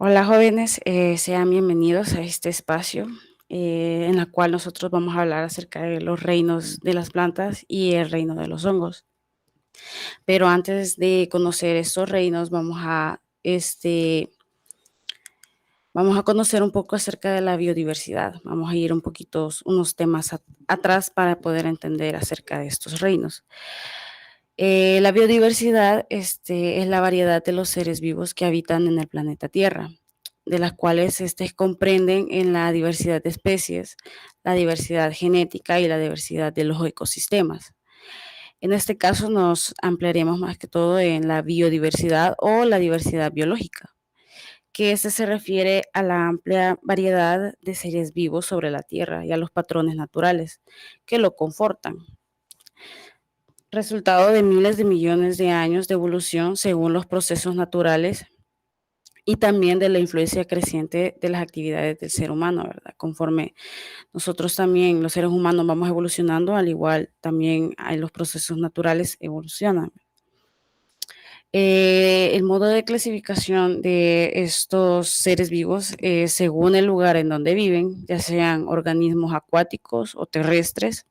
Hola jóvenes, sean bienvenidos a este espacio en la cual nosotros vamos a hablar acerca de los reinos de las plantas y el reino de los hongos. Pero antes de conocer estos reinos, vamos a conocer un poco acerca de la biodiversidad. Vamos a ir un poquito, unos temas atrás para poder entender acerca de estos reinos. La biodiversidad es la variedad de los seres vivos que habitan en el planeta Tierra, de las cuales comprenden en la diversidad de especies, la diversidad genética y la diversidad de los ecosistemas. En este caso nos ampliaremos más que todo en la biodiversidad o la diversidad biológica, que se refiere a la amplia variedad de seres vivos sobre la Tierra y a los patrones naturales que lo confortan, resultado de miles de millones de años de evolución según los procesos naturales y también de la influencia creciente de las actividades del ser humano, ¿verdad? Conforme nosotros también, los seres humanos, vamos evolucionando, al igual también hay los procesos naturales evolucionan. El modo de clasificación de estos seres vivos es según el lugar en donde viven, ya sean organismos acuáticos o terrestres,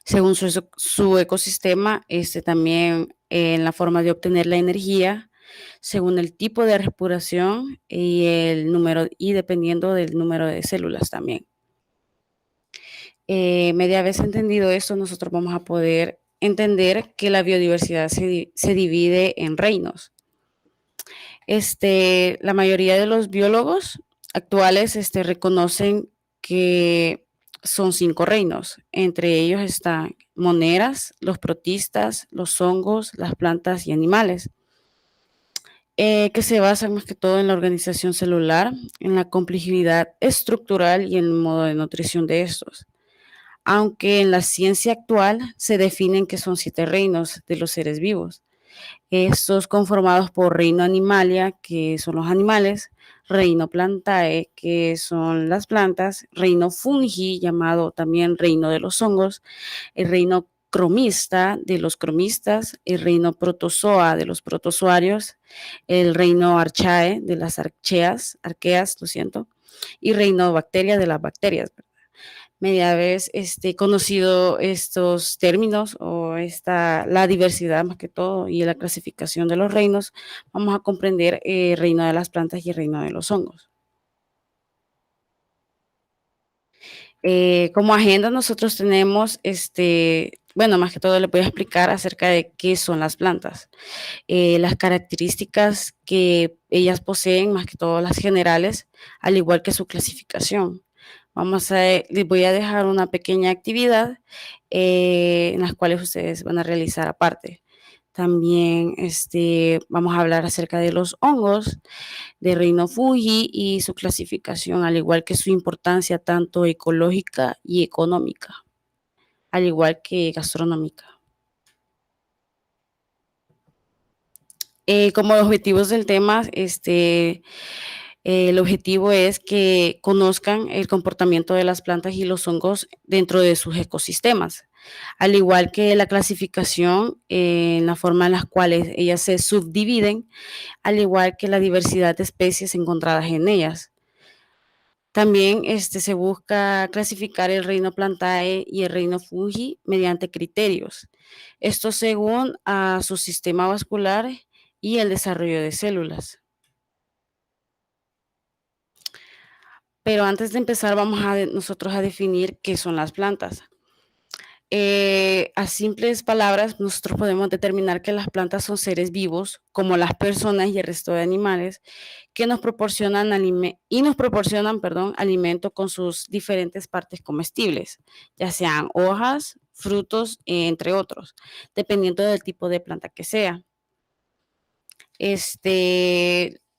según su ecosistema, también en la forma de obtener la energía, según el tipo de respiración y el número, y dependiendo del número de células también. Media vez entendido esto, nosotros vamos a poder entender que la biodiversidad se divide en reinos. La mayoría de los biólogos actuales reconocen que son 5 reinos. Entre ellos están moneras, los protistas, los hongos, las plantas y animales, que se basan más que todo en la organización celular, en la complejidad estructural y en el modo de nutrición de estos. Aunque en la ciencia actual se definen que son 7 reinos de los seres vivos. Estos conformados por reino animalia, que son los animales, reino plantae, que son las plantas, reino fungi, llamado también reino de los hongos, el reino cromista de los cromistas, el reino protozoa de los protozoarios, el reino archae de las arqueas, lo siento, y reino bacteria de las bacterias. Media vez conocido estos términos o la diversidad más que todo y la clasificación de los reinos, vamos a comprender el reino de las plantas y el reino de los hongos. Como agenda nosotros tenemos, bueno, más que todo les voy a explicar acerca de qué son las plantas, las características que ellas poseen, más que todo las generales, al igual que su clasificación. Les voy a dejar una pequeña actividad en las cuales ustedes van a realizar aparte. También vamos a hablar acerca de los hongos, de reino fungi y su clasificación, al igual que su importancia tanto ecológica y económica, al igual que gastronómica. Como objetivos del tema, el objetivo es que conozcan el comportamiento de las plantas y los hongos dentro de sus ecosistemas, al igual que la clasificación en la forma en las cuales ellas se subdividen, al igual que la diversidad de especies encontradas en ellas. También se busca clasificar el reino plantae y el reino fungi mediante criterios. Esto según a su sistema vascular y el desarrollo de células. Pero antes de empezar, nosotros a definir qué son las plantas. A simples palabras, nosotros podemos determinar que las plantas son seres vivos, como las personas y el resto de animales, que nos proporcionan alimento con sus diferentes partes comestibles, ya sean hojas, frutos, entre otros, dependiendo del tipo de planta que sea.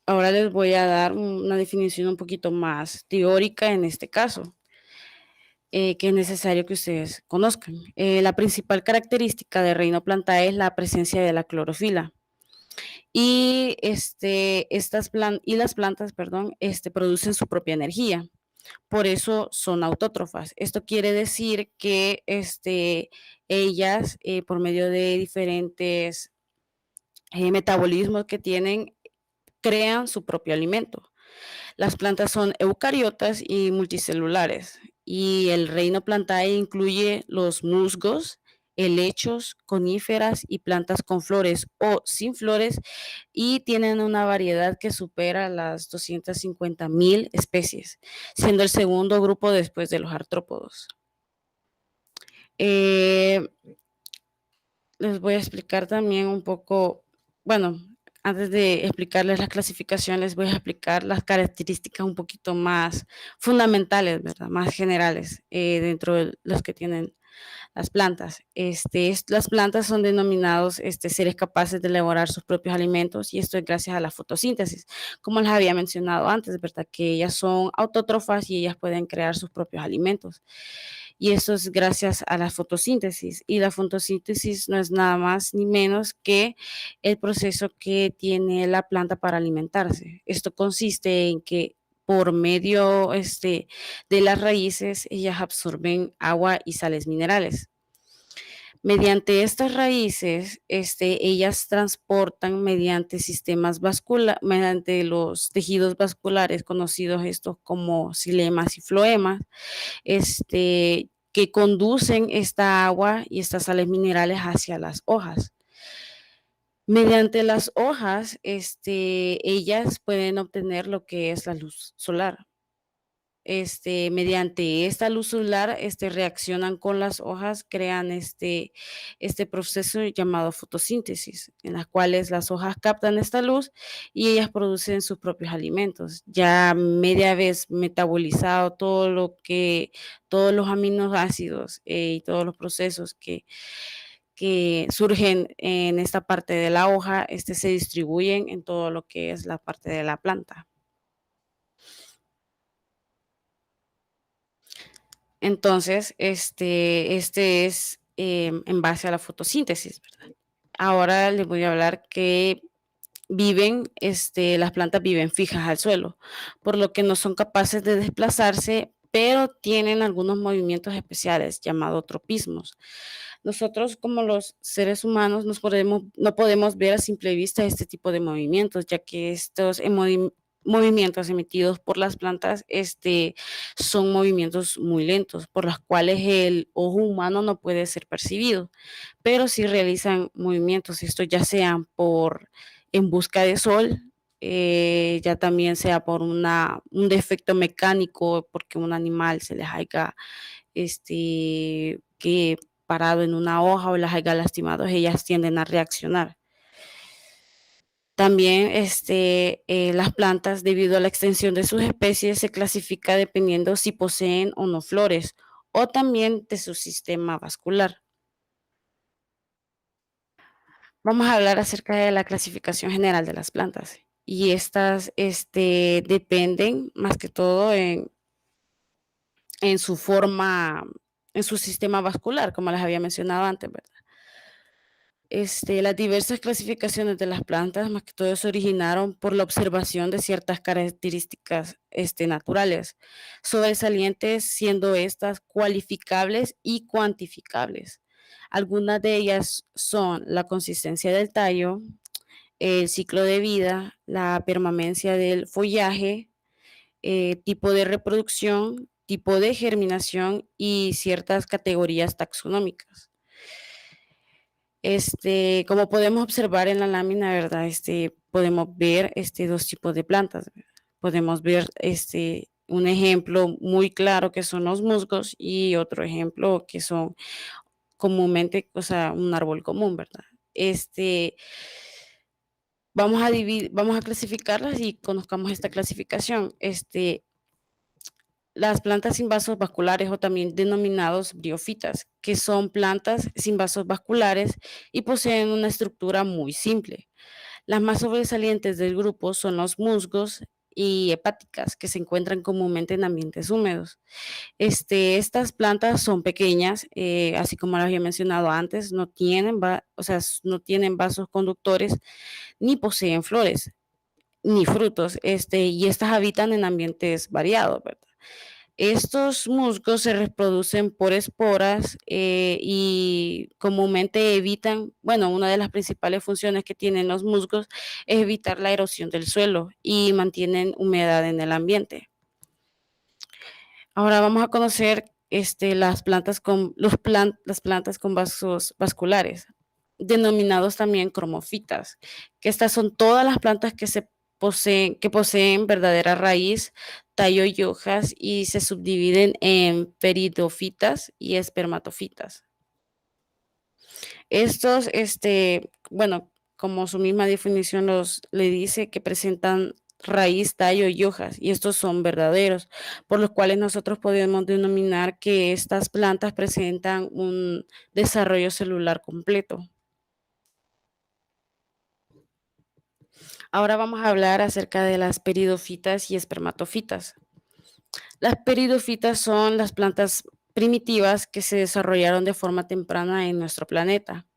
Ahora les voy a dar una definición un poquito más teórica en este caso, que es necesario que ustedes conozcan. La principal característica del reino plantae es la presencia de la clorofila. Y, las plantas, perdón, producen su propia energía. Por eso son autótrofas. Esto quiere decir que ellas, por medio de diferentes metabolismos que tienen, crean su propio alimento. Las plantas son eucariotas y multicelulares, y el reino Plantae incluye los musgos, helechos, coníferas y plantas con flores o sin flores, y tienen una variedad que supera las 250.000 especies, siendo el segundo grupo después de los artrópodos. Eh, Les voy a explicar también un poco, bueno, antes de explicarles las clasificaciones, les voy a explicar las características un poquito más fundamentales, ¿verdad? Más generales, dentro de los que tienen las plantas. Las plantas son denominados seres capaces de elaborar sus propios alimentos, y esto es gracias a la fotosíntesis, como les había mencionado antes, ¿verdad? Que ellas son autótrofas y ellas pueden crear sus propios alimentos. Y eso es gracias a la fotosíntesis. Y la fotosíntesis no es nada más ni menos que el proceso que tiene la planta para alimentarse. Esto consiste en que por medio de las raíces, ellas absorben agua y sales minerales. Mediante estas raíces, ellas transportan mediante sistemas vasculares, mediante los tejidos vasculares, conocidos estos como xilemas y floemas, que conducen esta agua y estas sales minerales hacia las hojas. Mediante las hojas, ellas pueden obtener lo que es la luz solar. Mediante esta luz solar, reaccionan con las hojas, crean este proceso llamado fotosíntesis, en las cuales las hojas captan esta luz y ellas producen sus propios alimentos. Ya media vez metabolizado todos los aminoácidos y todos los procesos que surgen en esta parte de la hoja, se distribuyen en todo lo que es la parte de la planta. Entonces, este es en base a la fotosíntesis, ¿verdad? Ahora les voy a hablar que las plantas viven fijas al suelo, por lo que no son capaces de desplazarse, pero tienen algunos movimientos especiales llamados tropismos. Nosotros, como los seres humanos, no podemos ver a simple vista este tipo de movimientos, ya que estos movimientos emitidos por las plantas son movimientos muy lentos, por los cuales el ojo humano no puede ser percibido, pero sí realizan movimientos, esto ya sean en busca de sol, ya también sea por un defecto mecánico, porque un animal se les haya que parado en una hoja o las haya lastimado, ellas tienden a reaccionar. También las plantas, debido a la extensión de sus especies, se clasifica dependiendo si poseen o no flores, o también de su sistema vascular. Vamos a hablar acerca de la clasificación general de las plantas. Y estas dependen más que todo en su forma, en su sistema vascular, como les había mencionado antes, ¿verdad? Las diversas clasificaciones de las plantas, más que todo, se originaron por la observación de ciertas características naturales, sobresalientes, siendo estas cualificables y cuantificables. Algunas de ellas son la consistencia del tallo, el ciclo de vida, la permanencia del follaje, tipo de reproducción, tipo de germinación y ciertas categorías taxonómicas. Como podemos observar en la lámina, ¿verdad? Podemos ver dos tipos de plantas, ¿verdad? Podemos ver un ejemplo muy claro que son los musgos, y otro ejemplo que son comúnmente, o sea, un árbol común, ¿verdad? Vamos a clasificarlas y conozcamos esta clasificación. Las plantas sin vasos vasculares, o también denominados briófitas, que son plantas sin vasos vasculares y poseen una estructura muy simple. Las más sobresalientes del grupo son los musgos y hepáticas, que se encuentran comúnmente en ambientes húmedos. Estas plantas son pequeñas, así como las había mencionado antes, no tienen vasos conductores, ni poseen flores, ni frutos, y estas habitan en ambientes variados, ¿verdad? Estos musgos se reproducen por esporas y comúnmente evitan, bueno, una de las principales funciones que tienen los musgos es evitar la erosión del suelo y mantienen humedad en el ambiente. Ahora vamos a conocer las plantas con las plantas con vasos vasculares, denominados también cromofitas, que estas son todas las plantas que poseen verdadera raíz, tallo y hojas y se subdividen en peridofitas y espermatofitas. Estos, bueno, como su misma definición le dice que presentan raíz, tallo y hojas, y estos son verdaderos, por los cuales nosotros podemos denominar que estas plantas presentan un desarrollo celular completo. Ahora vamos a hablar acerca de las peridofitas y espermatofitas. Las peridofitas son las plantas primitivas que se desarrollaron de forma temprana en nuestro planeta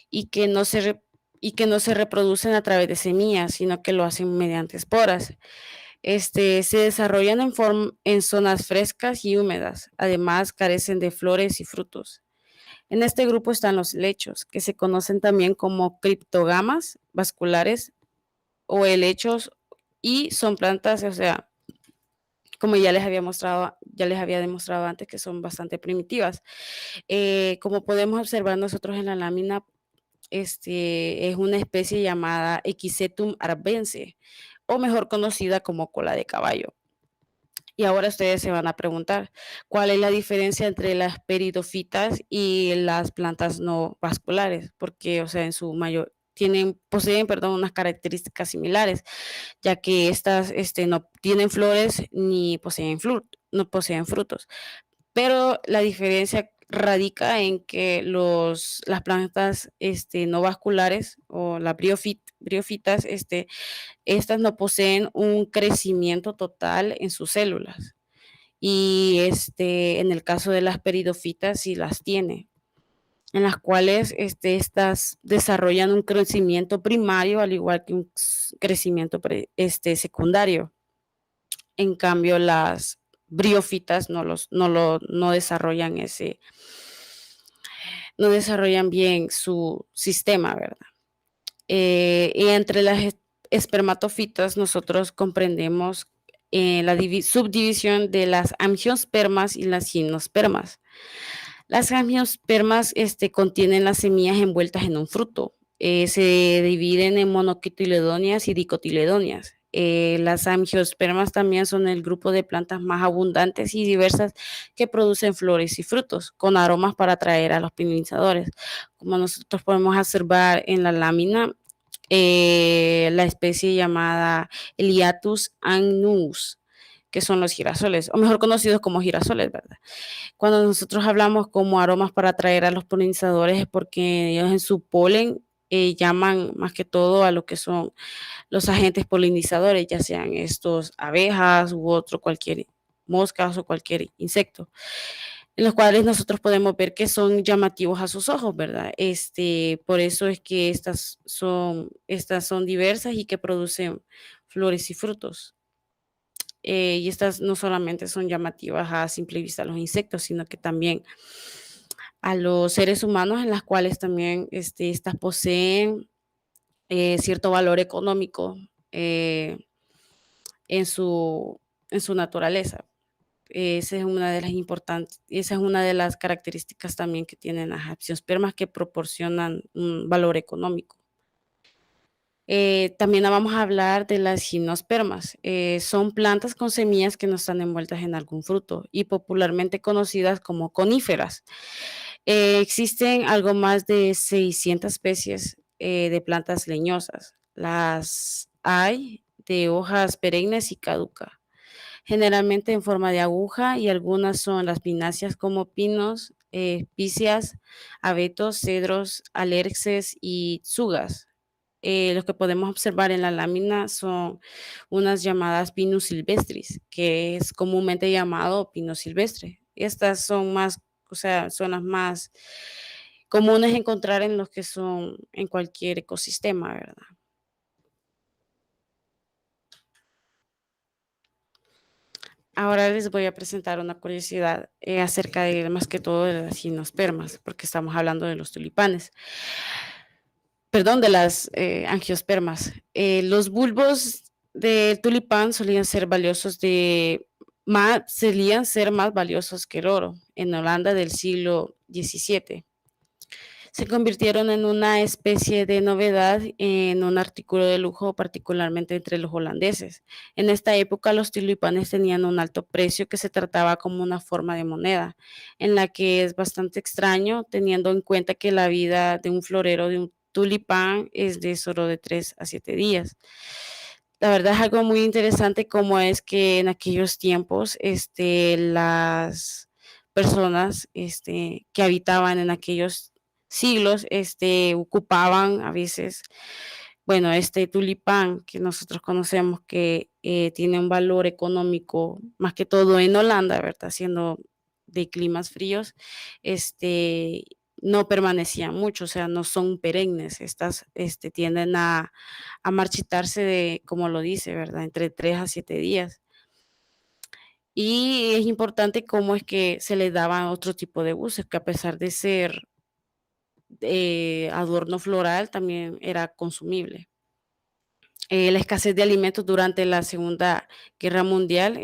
y que no se reproducen a través de semillas, sino que lo hacen mediante esporas. Se desarrollan en zonas frescas y húmedas. Además, carecen de flores y frutos. En este grupo están los helechos, que se conocen también como criptogamas vasculares o helechos y son plantas, o sea, como ya les había demostrado antes, que son bastante primitivas. Como podemos observar nosotros en la lámina, es una especie llamada Equisetum arbense, o mejor conocida como cola de caballo. Y ahora ustedes se van a preguntar, ¿cuál es la diferencia entre las peridofitas y las plantas no vasculares? Porque, o sea, en su mayor poseen, perdón, unas características similares, ya que estas no tienen flores ni no poseen frutos. Pero la diferencia radica en que las plantas no vasculares o las briofitas, estas no poseen un crecimiento total en sus células. Y en el caso de las peridofitas sí las tiene, en las cuales estas desarrollan un crecimiento primario al igual que un crecimiento secundario. En cambio, las briofitas no desarrollan no desarrollan bien su sistema, ¿verdad? Y entre las espermatofitas nosotros comprendemos la subdivisión de las angiospermas y las gimnospermas. Las angiospermas contienen las semillas envueltas en un fruto. Se dividen en monocotiledóneas y dicotiledóneas. Las angiospermas también son el grupo de plantas más abundantes y diversas que producen flores y frutos con aromas para atraer a los polinizadores. Como nosotros podemos observar en la lámina, la especie llamada Eliatus agnus, que son los girasoles, o mejor conocidos como girasoles, ¿verdad? Cuando nosotros hablamos como aromas para atraer a los polinizadores es porque ellos en su polen llaman más que todo a lo que son los agentes polinizadores, ya sean estos abejas u otro cualquier moscas o cualquier insecto, en los cuales nosotros podemos ver que son llamativos a sus ojos, ¿verdad? Por eso es que estas son diversas y que producen flores y frutos. Y estas no solamente son llamativas a simple vista a los insectos, sino que también a los seres humanos, en las cuales también estas poseen cierto valor económico en en su naturaleza. Esa es una de las características también que tienen las angiospermas que proporcionan un valor económico. También vamos a hablar de las gimnospermas. Son plantas con semillas que no están envueltas en algún fruto y popularmente conocidas como coníferas. Existen algo más de 600 especies de plantas leñosas. Las hay de hojas perennes y caducas, generalmente en forma de aguja, y algunas son las pináceas como pinos, píceas, abetos, cedros, alerces y tsugas. Los que podemos observar en la lámina son unas llamadas Pinus silvestris, que es comúnmente llamado pino silvestre. Estas son más, o sea, son las más comunes encontrar en los que son en cualquier ecosistema, ¿verdad? Ahora les voy a presentar una curiosidad acerca de más que todo de las gimnospermas, porque estamos hablando de los tulipanes. Perdón, de las angiospermas. Los bulbos del tulipán solían ser más valiosos que el oro. En Holanda del siglo XVII se convirtieron en una especie de novedad en un artículo de lujo, particularmente entre los holandeses. En esta época los tulipanes tenían un alto precio que se trataba como una forma de moneda, en la que es bastante extraño teniendo en cuenta que la vida de un florero de un tulipán es de solo de 3 a 7 días. La verdad es algo muy interesante cómo es que en aquellos tiempos, las personas, que habitaban en aquellos siglos, ocupaban a veces, bueno, este tulipán que nosotros conocemos que tiene un valor económico, más que todo en Holanda, ¿verdad? Siendo de climas fríos, este, no permanecían mucho, o sea, no son perennes, estas tienden a marchitarse de, como lo dice, ¿verdad? Entre 3 a 7 días. Y es importante cómo es que se le daban otro tipo de usos, que a pesar de ser adorno floral, también era consumible. La escasez de alimentos durante la Segunda Guerra Mundial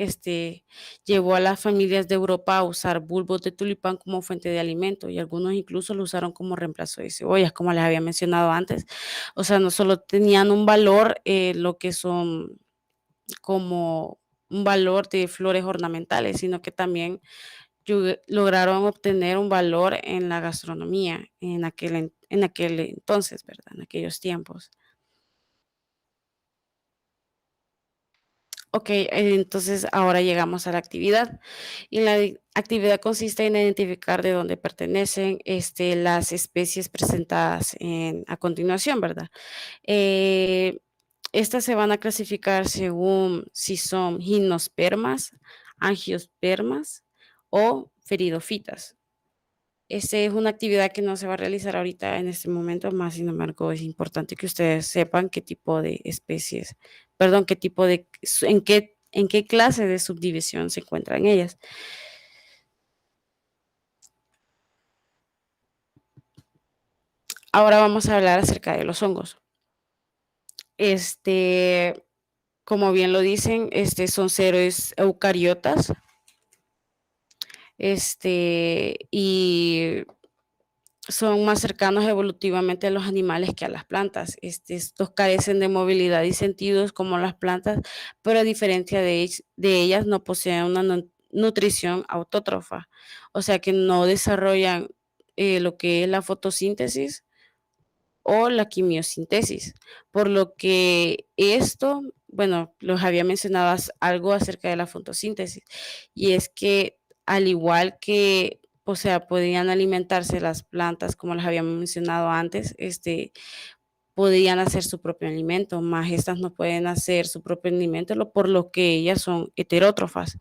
llevó a las familias de Europa a usar bulbos de tulipán como fuente de alimento y algunos incluso lo usaron como reemplazo de cebollas, como les había mencionado antes. O sea, no solo tenían un valor, lo que son como un valor de flores ornamentales, sino que también lograron obtener un valor en la gastronomía en aquel entonces, ¿verdad? En aquellos tiempos. Ok, entonces ahora llegamos a la actividad. Y actividad consiste en identificar de dónde pertenecen las especies presentadas a continuación, ¿verdad? Eh, Estas se van a clasificar según si son gimnospermas, angiospermas o feridofitas. Es una actividad que no se va a realizar ahorita en este momento, más sin embargo, es importante que ustedes sepan qué tipo de especies, perdón, qué tipo de, en qué clase de subdivisión se encuentran ellas. Ahora vamos a hablar acerca de los hongos. Este, como bien lo dicen, son seres eucariotas, y son más cercanos evolutivamente a los animales que a las plantas. Estos carecen de movilidad y sentidos como las plantas, pero a diferencia de ellas no poseen una nutrición autótrofa, o sea que no desarrollan lo que es la fotosíntesis o la quimiosintesis, por lo que esto, bueno, los había mencionado algo acerca de la fotosíntesis, y es que al igual que, o sea, podían alimentarse las plantas, como las habíamos mencionado antes, podían hacer su propio alimento, más estas no pueden hacer su propio alimento, por lo que ellas son heterótrofas.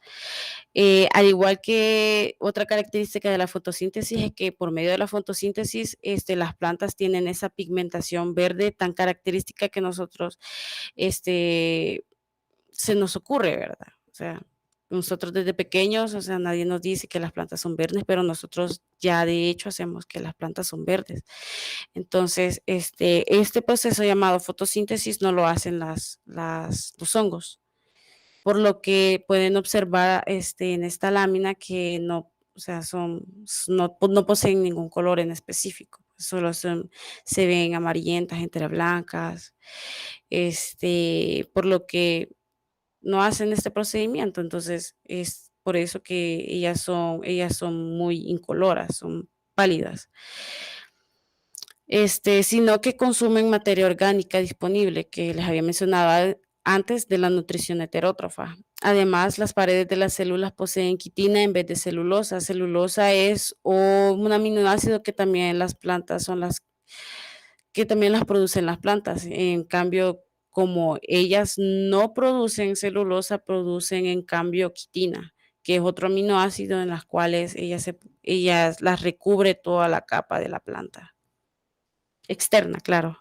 Al igual que otra característica de la fotosíntesis es que por medio de la fotosíntesis, las plantas tienen esa pigmentación verde tan característica que nosotros, se nos ocurre, ¿verdad? O sea, nosotros desde pequeños, o sea, nadie nos dice que las plantas son verdes, pero nosotros ya de hecho hacemos que las plantas son verdes. Entonces, este proceso llamado fotosíntesis no lo hacen los hongos, por lo que pueden observar en esta lámina que no, o sea, no poseen ningún color en específico, se ven amarillentas entre blancas, por lo que no hacen este procedimiento, entonces es por eso que ellas son muy incoloras, son pálidas. Sino que consumen materia orgánica disponible, que les había mencionado antes de la nutrición heterótrofa. Además, las paredes de las células poseen quitina en vez de celulosa. Celulosa es un aminoácido que también las plantas son las que también las producen las plantas. En cambio, como ellas no producen celulosa, producen en cambio quitina, que es otro aminoácido en las cuales ellas las recubre toda la capa de la planta. Externa, claro.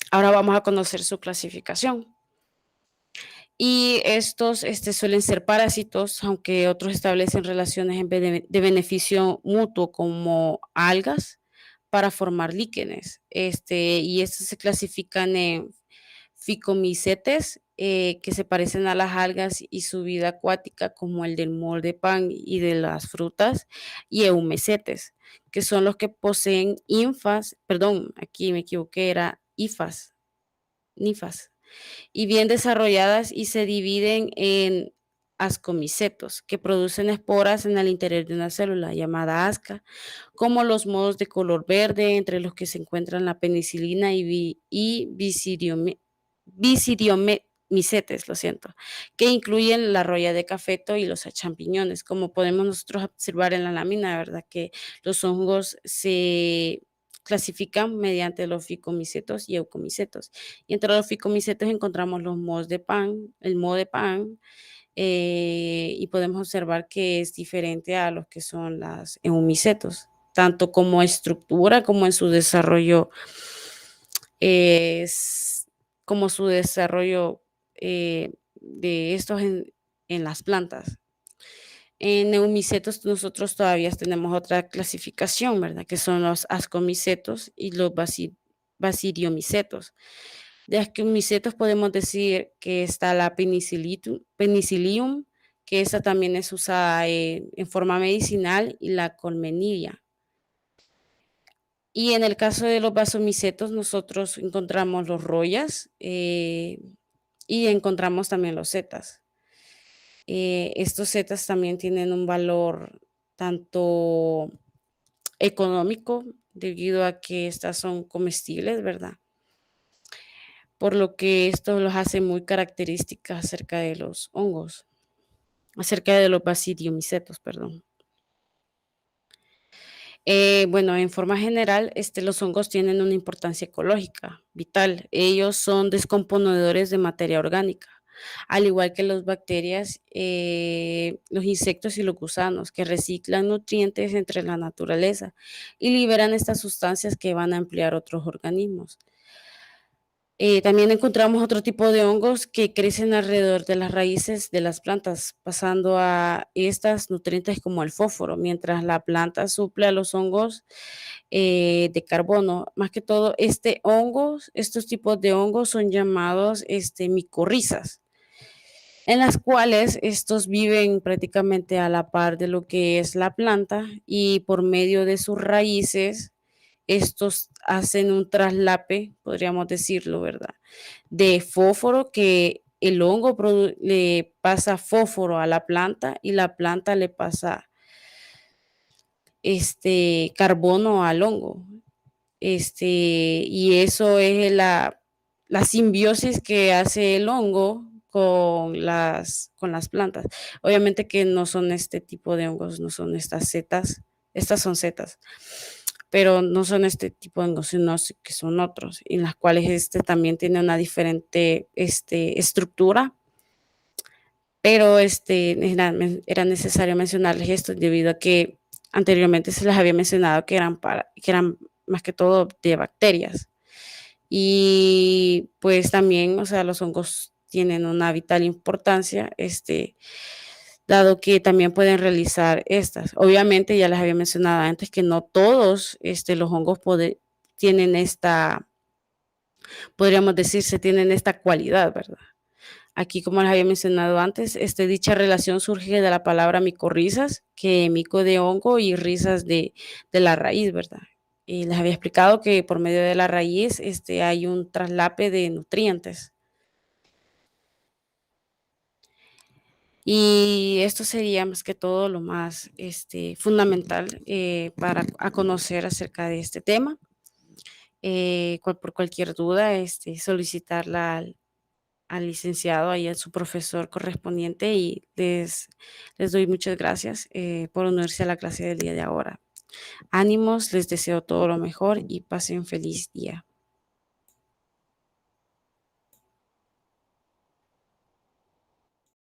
Ahora vamos a conocer su clasificación. Y estos suelen ser parásitos, aunque otros establecen relaciones de beneficio mutuo como algas para formar líquenes. Y estos se clasifican en ficomicetes, que se parecen a las algas y su vida acuática, como el del molde pan y de las frutas, y eumecetes, que son los que poseen infas, perdón, aquí me equivoqué, era hifas, nifas, y bien desarrolladas y se dividen en ascomicetos, que producen esporas en el interior de una célula llamada asca, como los mohos de color verde, entre los que se encuentran la penicilina y micetes, lo siento, que incluyen la roya de cafeto y los champiñones. Como podemos nosotros observar en la lámina, ¿verdad? Que los hongos se clasifican mediante los ficomicetos y eucomicetos. Y entre los ficomicetos encontramos los mohos de pan, el moho de pan, y podemos observar que es diferente a los que son las eumicetos, tanto como estructura como en su desarrollo, es como su desarrollo de estos en las plantas. En eumicetos nosotros todavía tenemos otra clasificación, ¿verdad? Que son los ascomicetos y los basidiomicetos. De ascomicetos podemos decir que está la penicillium, que esa también es usada en forma medicinal, y la colmenilla. Y en el caso de los basomicetos, nosotros encontramos los royas, y encontramos también los setas. Estos setas también tienen un valor tanto económico, debido a que estas son comestibles, ¿verdad? Por lo que esto los hace muy características acerca de los hongos, acerca de los basidiomicetos, perdón. Bueno, en forma general, los hongos tienen una importancia ecológica vital. Ellos son descomponedores de materia orgánica, al igual que las bacterias, los insectos y los gusanos, que reciclan nutrientes entre la naturaleza y liberan estas sustancias que van a emplear otros organismos. También encontramos otro tipo de hongos que crecen alrededor de las raíces de las plantas, pasando a estas nutrientes como el fósforo, mientras la planta suple a los hongos de carbono. Más que todo, estos tipos de hongos son llamados micorrizas, en las cuales estos viven prácticamente a la par de lo que es la planta, y por medio de sus raíces, estos hacen un traslape, podríamos decirlo, ¿verdad? De fósforo, que el hongo le pasa fósforo a la planta y la planta le pasa carbono al hongo. Y eso es la simbiosis que hace el hongo con las plantas. Obviamente que no son este tipo de hongos, no son estas setas, estas son setas, pero no son este tipo de hongos, sino que son otros, en las cuales también tiene una diferente estructura, pero era necesario mencionarles esto debido a que anteriormente se les había mencionado que eran más que todo de bacterias. Y pues también, o sea, los hongos tienen una vital importancia, dado que también pueden realizar estas. Obviamente, ya les había mencionado antes que no todos los hongos tienen podríamos decir, se tienen esta cualidad, ¿verdad? Aquí, como les había mencionado antes, dicha relación surge de la palabra micorrizas, que mico de hongo y risas de la raíz, ¿verdad? Y les había explicado que por medio de la raíz hay un traslape de nutrientes. Y esto sería más que todo lo más fundamental para conocer acerca de este tema. Por cualquier duda, solicitarla al licenciado y a su profesor correspondiente, y les doy muchas gracias por unirse a la clase del día de ahora. Ánimos, les deseo todo lo mejor y pasen feliz día.